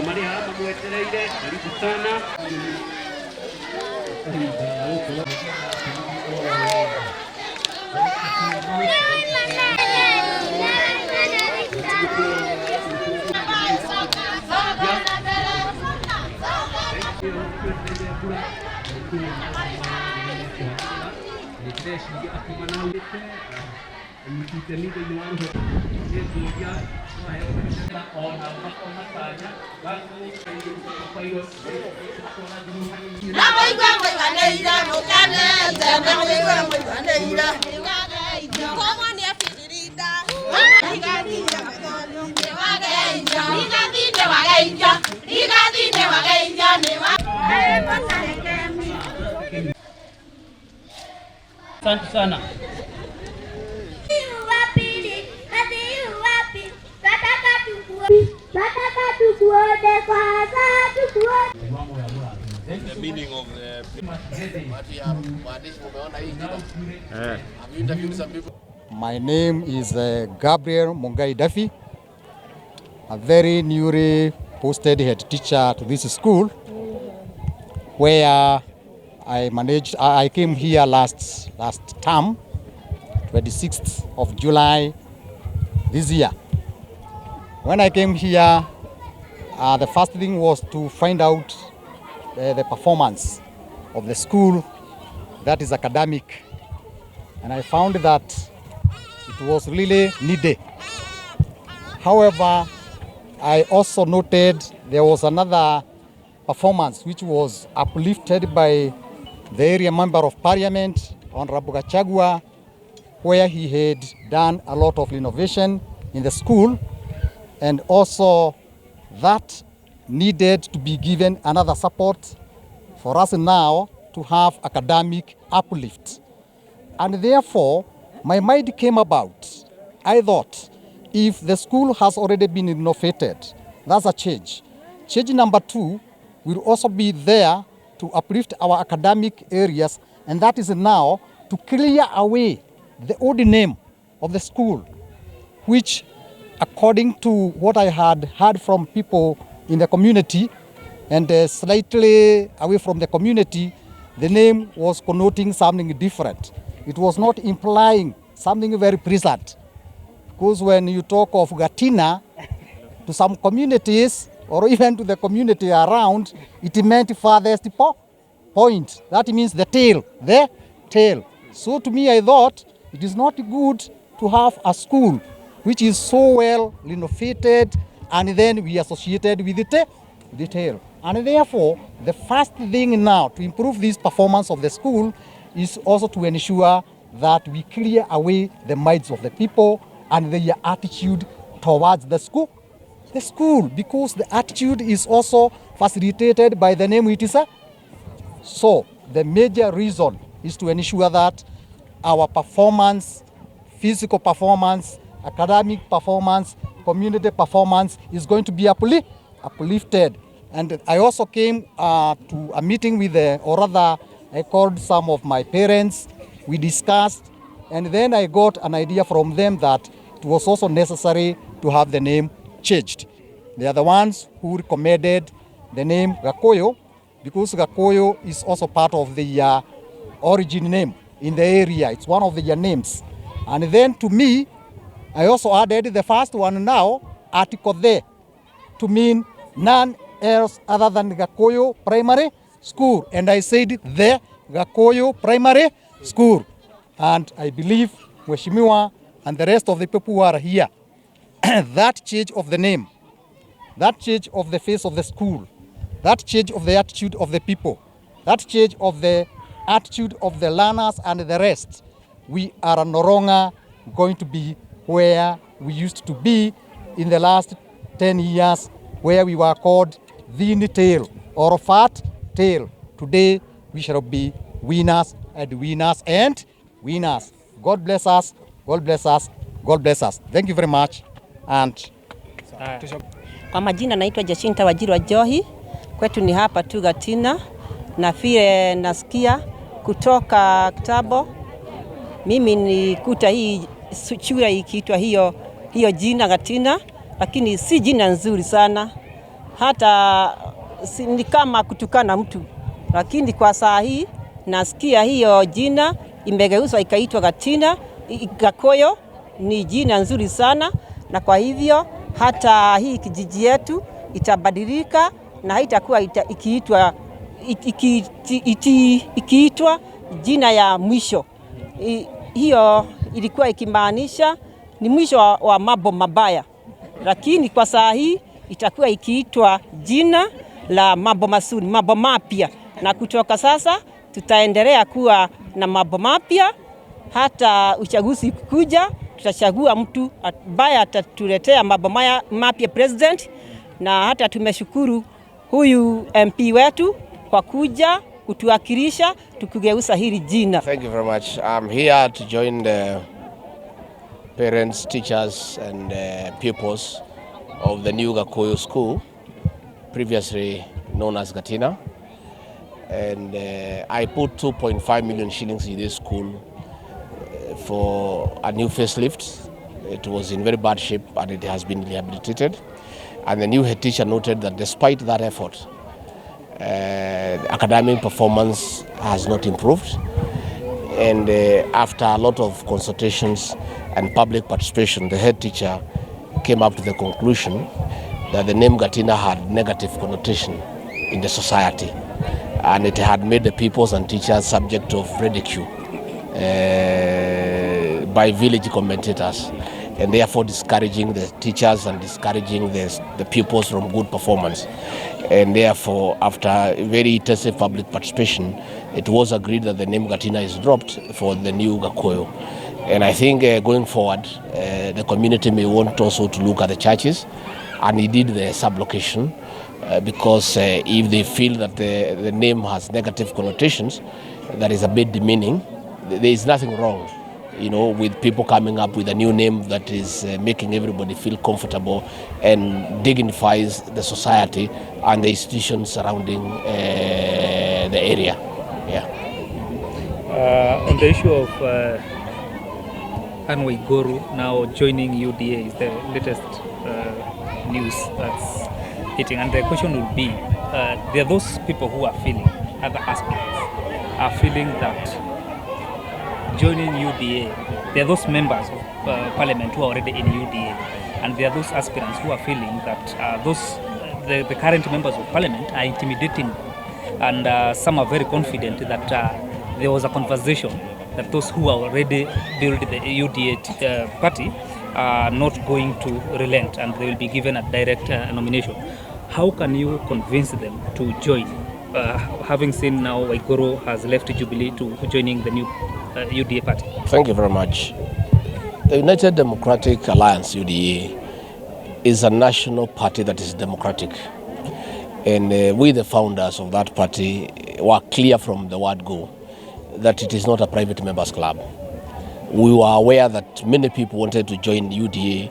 mali hapa mwetereire karibu sana. Asante sana. The meaning of the have you interviewed some people? My name is Gabriel Mungai Dafi, a very newly posted head teacher to this school, where I came here last term, 26th of July this year. When I came here, the first thing was to find out the performance of the school, that is academic, and I found that it was really needed. However, I also noted there was another performance which was uplifted by the area member of parliament, Honorable Gakuyu, where he had done a lot of innovation in the school, and also that needed to be given another support for us now to have academic uplift. And therefore, my mind came about. I thought, if the school has already been innovated, that's a change. Change number 2 will also be there to uplift our academic areas, and that is now to clear away the old name of the school, which, according to what I had heard from people in the community and slightly away from the community, the name was connoting something different. It was not implying something very pleasant. Because when you talk of Gatina to some communities, or even to the community around, it meant farthest point. That means the tail. So to me, I thought it is not good to have a school which is so well renovated and then we associated with the tail. And therefore, the first thing now to improve this performance of the school is also to ensure that we clear away the minds of the people and their attitude towards the school. Because the attitude is also facilitated by the name it is. So the major reason is to ensure that our performance, physical performance, academic performance, community performance is going to be uplifted. And I also came to a meeting with I called some of my parents, we discussed, and then I got an idea from them that it was also necessary to have the name changed. They are the ones who recommended the name Gakuyu, because Gakuyu is also part of the origin name in the area. It's one of the names. And then to me, I also added the first one now, article there, to mean none else other than Gakuyu Primary School. And I said the Gakuyu Primary School. And I believe Mheshimiwa and the rest of the people who are here, that change of the name, that change of the face of the school, that change of the attitude of the people, that change of the attitude of the learners and the rest, we are no longer going to be where we used to be in the last 10 years, where we were called thin tail or fat tail. Today, we shall be winners and winners and winners. God bless us. God bless us. God bless us. Thank you very much. And kwa majina naitwa Jacinta Wajirwa Johi. Kwetu ni hapa tu Gatina, na vile nasikia kutoka Kitabo. Mimi nikuta hii shule ikiitwa hiyo jina Gatina, lakini si jina nzuri sana. hata ni kama kutukana mtu, lakini kwa saa hii nasikia hiyo jina imegeuzwa ikaitwa Gatina. Gakuyu ni jina nzuri sana, na kwa hivyo hata hii kijiji yetu itabadilika na haitakuwa ikiitwa jina ya mwisho. Hiyo ilikuwa ikimaanisha ni mwisho wa mambo mabaya, lakini kwa saa hii itakuwa ikiitwa jina la mambo mazuri, mambo mapya, na kutoka sasa tutaendelea kuwa na mambo mapya. Hata uchaguzi kuja, tutachagua mtu ambaye atatuletea mambo mapya president, na hata tumeshukuru huyu MP wetu kwa kuja kutuwakilisha tukigeuza hili jina. Thank you very much. I'm here to join the parents, teachers and pupils of the new Gakuyu school, previously known as Gatina. And I put 2.5 million shillings in this school for a new facelift. It was in very bad shape and it has been rehabilitated. And the new head teacher noted that despite that effort, academic performance has not improved. And after a lot of consultations and public participation, the head teacher came up to the conclusion that the name Gatina had negative connotation in the society, and it had made the pupils and teachers subject of ridicule by village commentators, and therefore discouraging the teachers and discouraging the pupils from good performance. And therefore, after very intensive public participation, it was agreed that the name Gatina is dropped for the new Gakuyu. And I think going forward, the community may want also to look at the churches, and indeed the sublocation, because if they feel that the name has negative connotations, that is a bit demeaning. There is nothing wrong, with people coming up with a new name that is making everybody feel comfortable and dignifies the society and the institutions surrounding the area. Yeah. On the issue of Anne Waiguru now joining UDA is the latest news that's hitting, and the question will be, there are those people who are feeling, other aspirants are feeling that joining UDA, there are those members of parliament who are already in UDA, and there are those aspirants who are feeling that the current members of parliament are intimidating them, and some are very confident that there was a conversation that those who are already built the UDA party are not going to relent, and they will be given a direct nomination. How can you convince them to join, having seen now Waiguru has left Jubilee to joining the new UDA party? Thank you very much. The United Democratic Alliance, UDA, is a national party that is democratic. And we, the founders of that party, were clear from the word go that it is not a private members club. We were aware that many people wanted to join UDA,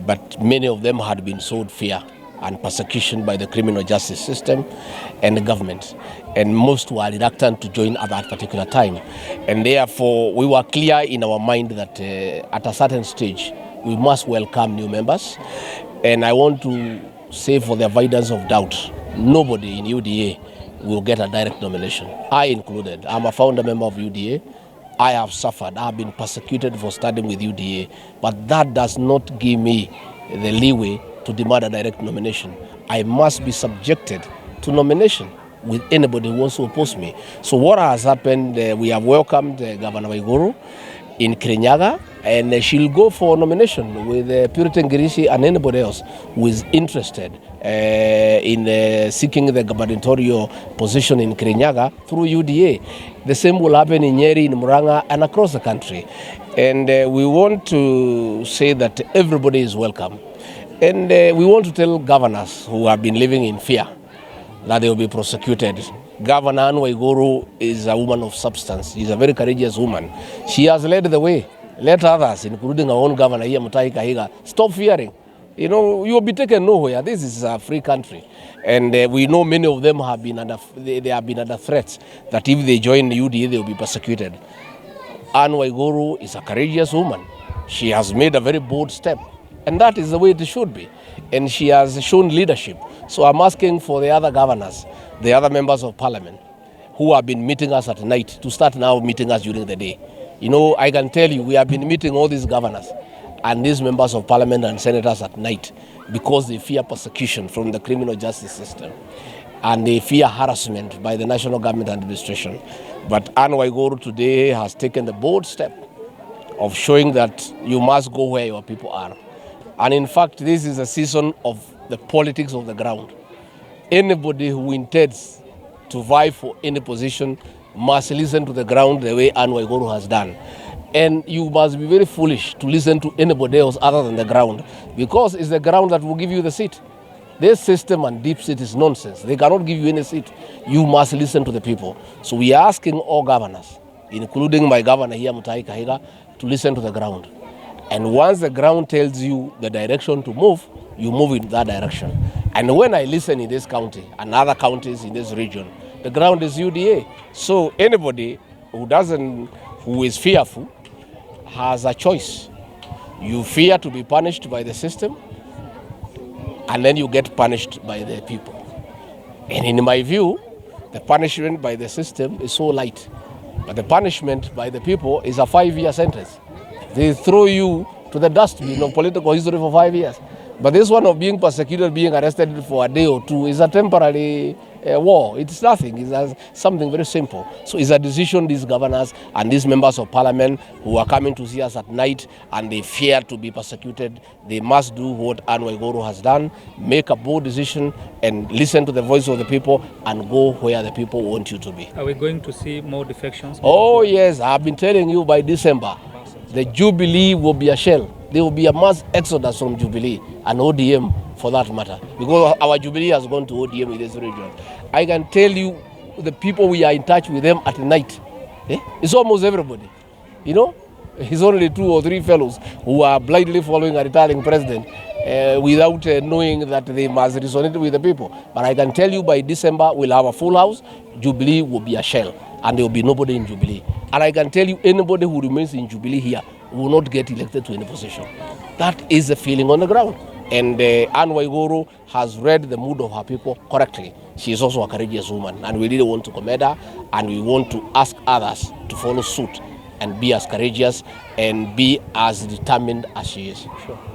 but many of them had been sold fear and persecution by the criminal justice system and the government, and most were reluctant to join at that particular time. And therefore we were clear in our mind that at a certain stage we must welcome new members. And I want to say, for the avoidance of doubt, nobody in UDA will get a direct nomination, I included. I'm a founder member of UDA. I have suffered, I have been persecuted for studying with UDA, but that does not give me the leeway to demand a direct nomination. I must be subjected to nomination with anybody who wants to oppose me. So what has happened, we have welcomed Governor Waiguru in Kirinyaga, and she'll go for nomination with Puritan Ngirishi and anybody else who is interested in seeking the gubernatorial position in Kirinyaga through UDA. The same will happen in Nyeri, in Muranga, and across the country. And we want to say that everybody is welcome. And we want to tell governors who have been living in fear that they will be prosecuted. Governor Anne Waiguru is a woman of substance. She's a very courageous woman. She has led the way. Let others, including our own governor here, Mutahi Kahiga, stop fearing. You will be taken nowhere. This is a free country. And we know many of them have been under, they have been under threats that if they join the UDA, they will be persecuted. Anne Waiguru is a courageous woman. She has made a very bold step And that is the way it should be. And she has shown leadership. So I'm asking for the other governors, the other members of parliament, who have been meeting us at night, to start now meeting us during the day. You know, I can tell you, we have been meeting all these governors and these members of parliament and senators at night because they fear persecution from the criminal justice system and they fear harassment by the national government administration. But Anne Waiguru today has taken the bold step of showing that you must go where your people are. And in fact, this is a season of the politics of the ground. Anybody who intends to vie for any position must listen to the ground the way Anne Waiguru has done. And you must be very foolish to listen to anybody else other than the ground, because it's the ground that will give you the seat. This system and deep state is nonsense. They cannot give you any seat. You must listen to the people. So we are asking all governors, including my governor here, Mutahi Kahiga, to listen to the ground. And once the ground tells you the direction to move, you move in that direction. And when I listen in this county and other counties in this region, the ground is UDA. So anybody who is fearful has a choice. You fear to be punished by the system, and then you get punished by the people. And in my view, the punishment by the system is so light. But the punishment by the people is a 5-year sentence. They throw you to the dustbin of political history for 5 years. But this one of being persecuted, being arrested for a day or two is a temporary war. It's nothing. It's something very simple. So it's a decision these governors and these members of parliament who are coming to see us at night and they fear to be persecuted, they must do what Anne Waiguru has done, make a bold decision and listen to the voice of the people and go where the people want you to be. Are we going to see more defections? Oh yes, I've been telling you by December, the Jubilee will be a shell. There will be a mass exodus from Jubilee and ODM for that matter, because our Jubilee has gone to ODM in this region. I can tell you the people we are in touch with them at night. It's almost everybody. You know, it's only 2 or 3 fellows who are blindly following a retiring president without knowing that they must resonate with the people. But I can tell you by December we'll have a full house. Jubilee will be a shell and there will be nobody in Jubilee. And I can tell you anybody who remains in Jubilee here will not get elected to any position. That is the feeling on the ground. And Anne Waiguru has read the mood of her people correctly. She is also a courageous woman, and we really want to commend her, and we want to ask others to follow suit and be as courageous and be as determined as she is. Sure.